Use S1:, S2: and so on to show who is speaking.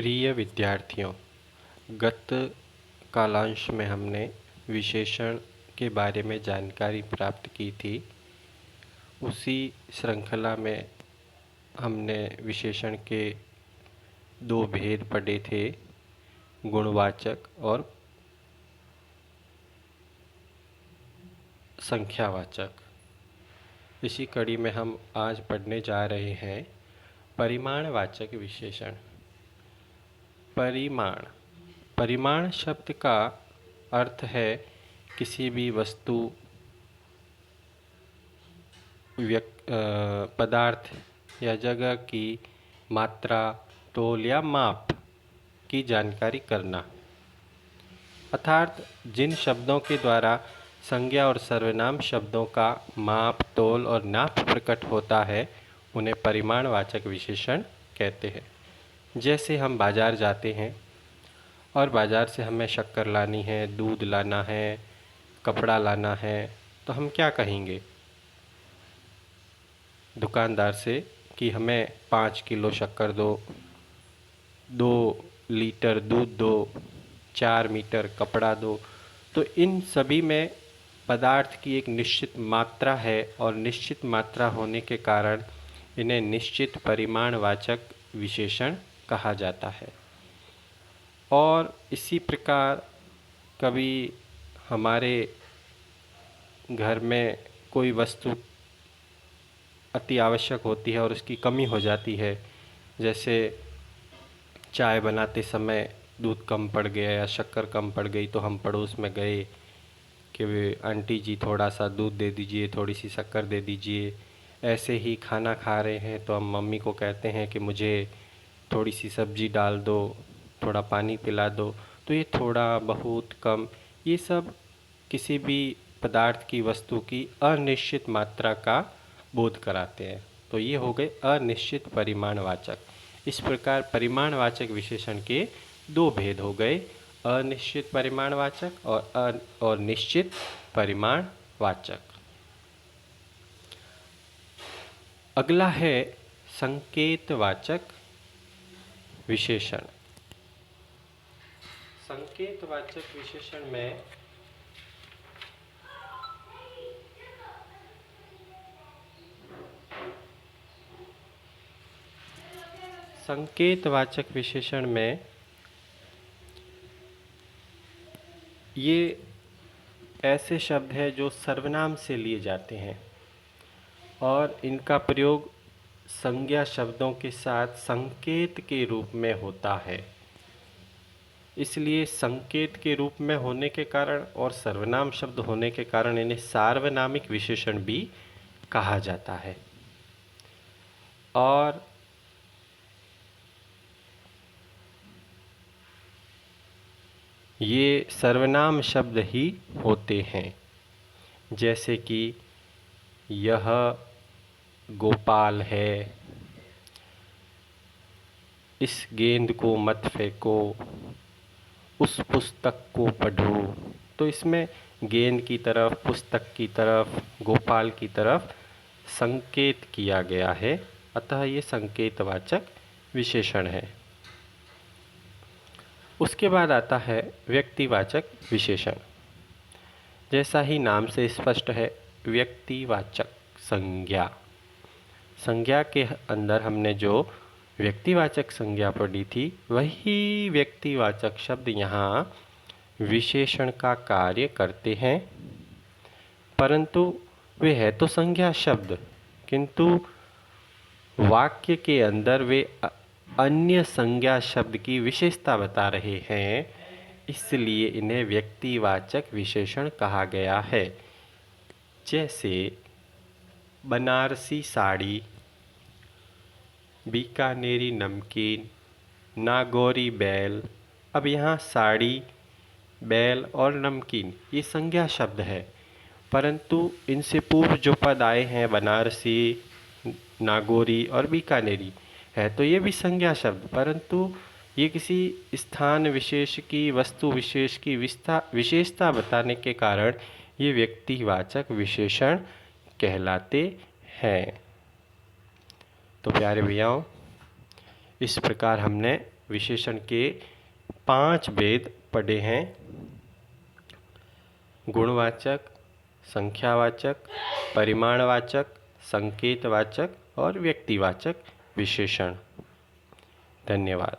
S1: प्रिय विद्यार्थियों, गत कालांश में हमने विशेषण के बारे में जानकारी प्राप्त की थी। उसी श्रृंखला में हमने विशेषण के दो भेद पढ़े थे, गुणवाचक और संख्यावाचक। इसी कड़ी में हम आज पढ़ने जा रहे हैं परिमाणवाचक विशेषण। परिमाण शब्द का अर्थ है किसी भी वस्तु, पदार्थ या जगह की मात्रा, तोल या माप की जानकारी करना। अर्थात जिन शब्दों के द्वारा संज्ञा और सर्वनाम शब्दों का माप, तोल और नाप प्रकट होता है, उन्हें परिमाणवाचक विशेषण कहते हैं। जैसे हम बाज़ार जाते हैं और बाज़ार से हमें शक्कर लानी है, दूध लाना है, कपड़ा लाना है, तो हम क्या कहेंगे दुकानदार से कि हमें 5 किलो शक्कर दो, 2 लीटर दूध दो, 4 मीटर कपड़ा दो। तो इन सभी में पदार्थ की एक निश्चित मात्रा है और निश्चित मात्रा होने के कारण इन्हें निश्चित परिमाणवाचक विशेषण कहा जाता है। और इसी प्रकार कभी हमारे घर में कोई वस्तु अति आवश्यक होती है और उसकी कमी हो जाती है, जैसे चाय बनाते समय दूध कम पड़ गया या शक्कर कम पड़ गई, तो हम पड़ोस में गए कि आंटी जी थोड़ा सा दूध दे दीजिए, थोड़ी सी शक्कर दे दीजिए। ऐसे ही खाना खा रहे हैं तो हम मम्मी को कहते हैं कि मुझे थोड़ी सी सब्जी डाल दो, थोड़ा पानी पिला दो। तो ये थोड़ा, बहुत, कम, ये सब किसी भी पदार्थ की, वस्तु की अनिश्चित मात्रा का बोध कराते हैं। तो ये हो गए अनिश्चित परिमाणवाचक। इस प्रकार परिमाणवाचक विशेषण के दो भेद हो गए, अनिश्चित परिमाणवाचक और निश्चित परिमाणवाचक। अगला है संकेतवाचक विशेषण। संकेतवाचक विशेषण में ये ऐसे शब्द हैं जो सर्वनाम से लिए जाते हैं और इनका प्रयोग संज्ञा शब्दों के साथ संकेत के रूप में होता है। इसलिए संकेत के रूप में होने के कारण और सर्वनाम शब्द होने के कारण इन्हें सार्वनामिक विशेषण भी कहा जाता है। और ये सर्वनाम शब्द ही होते हैं, जैसे कि यह गोपाल है, इस गेंद को मत फेंको, उस पुस्तक को पढ़ो। तो इसमें गेंद की तरफ, पुस्तक की तरफ, गोपाल की तरफ संकेत किया गया है, अतः ये संकेतवाचक विशेषण है। उसके बाद आता है व्यक्तिवाचक विशेषण। जैसा ही नाम से स्पष्ट है, व्यक्तिवाचक संज्ञा के अंदर हमने जो व्यक्तिवाचक संज्ञा पढ़ी थी, वही व्यक्तिवाचक शब्द यहाँ विशेषण का कार्य करते हैं, परंतु वे है तो संज्ञा शब्द, किंतु वाक्य के अंदर वे अन्य संज्ञा शब्द की विशेषता बता रहे हैं, इसलिए इन्हें व्यक्तिवाचक विशेषण कहा गया है। जैसे बनारसी साड़ी, बीकानेरी नमकीन, नागौरी बैल। अब यहाँ साड़ी, बैल और नमकीन ये संज्ञा शब्द है, परंतु इनसे पूर्व जो पद आए हैं बनारसी, नागौरी और बीकानेरी है, तो ये भी संज्ञा शब्द, परंतु ये किसी स्थान विशेष की, वस्तु विशेष की विशेषता बताने के कारण ये व्यक्तिवाचक विशेषण कहलाते हैं। तो प्यारे भैयाओं, इस प्रकार हमने विशेषण के 5 भेद पढ़े हैं। गुणवाचक, संख्यावाचक, परिमाणवाचक, संकेतवाचक और व्यक्तिवाचक विशेषण। धन्यवाद।